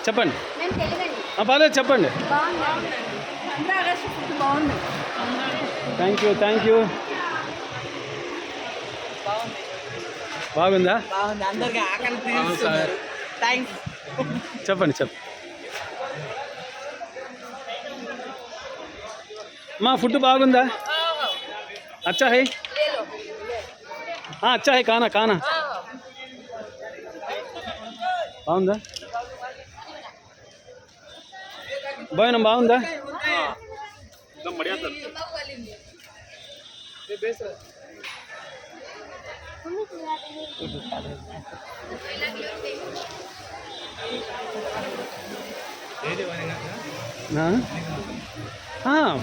చెప్పండి. పర్లేదు చెప్పండి. Thank you. బాగుందా? చెప్పండి. మా ఫుడ్ బాగుందా? అచ్చా హై. అచ్చా హై. కానా బాగుందా? భోజనం బాగుందా?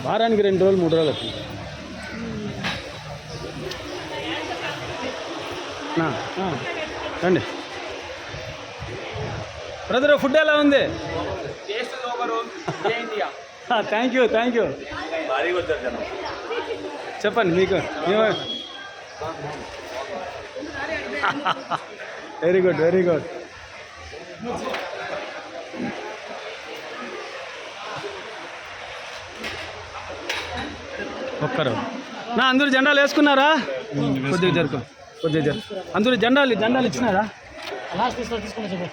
వారానికి 2 రోజులు 3 రోజులు అవుతుంది. రండి బ్రదర్. ఫుడ్ ఎలా ఉంది? Thank you. చెప్పండి మీకు. Very good. ఒక్కరు అందరూ జెండాలు వేసుకున్నారా? కొద్దిగా జరుపు. అందరూ జెండాలు ఇచ్చినారా?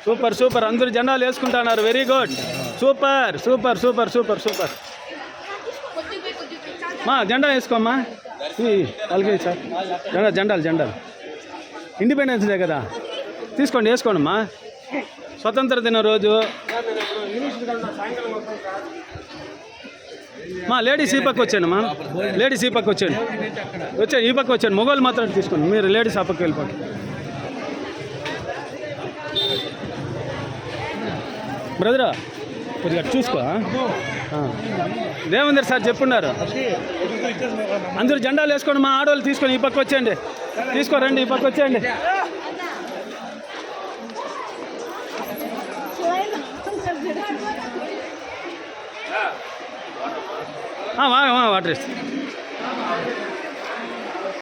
సూపర్. అందరూ జెండాలు వేసుకుంటున్నారు. Very good. సూపర్. మా జెండా వేసుకోమ్మా. అలాగే సార్. జెండాలు ఇండిపెండెన్స్ డే కదా, తీసుకోండి, వేసుకోండి అమ్మా. స్వతంత్ర దిన రోజు. లేడీస్ ఈ పక్క వచ్చాను. ఈ పక్క వచ్చాను. మొగోళ్ళు మాత్రం తీసుకోండి. మీరు లేడీస్ ఆ పక్క వెళ్ళిపోండి. బ్రదరా కొద్దిగా చూసుకో. దేవేందర్ సార్ చెప్పున్నారు. అందరూ జెండాలు వేసుకోండి. మా ఆడవాళ్ళు తీసుకొని ఈ పక్క వచ్చేయండి. తీసుకోరండి, ఈ పక్క వచ్చేయండి. వాటర్ ఇస్తాను.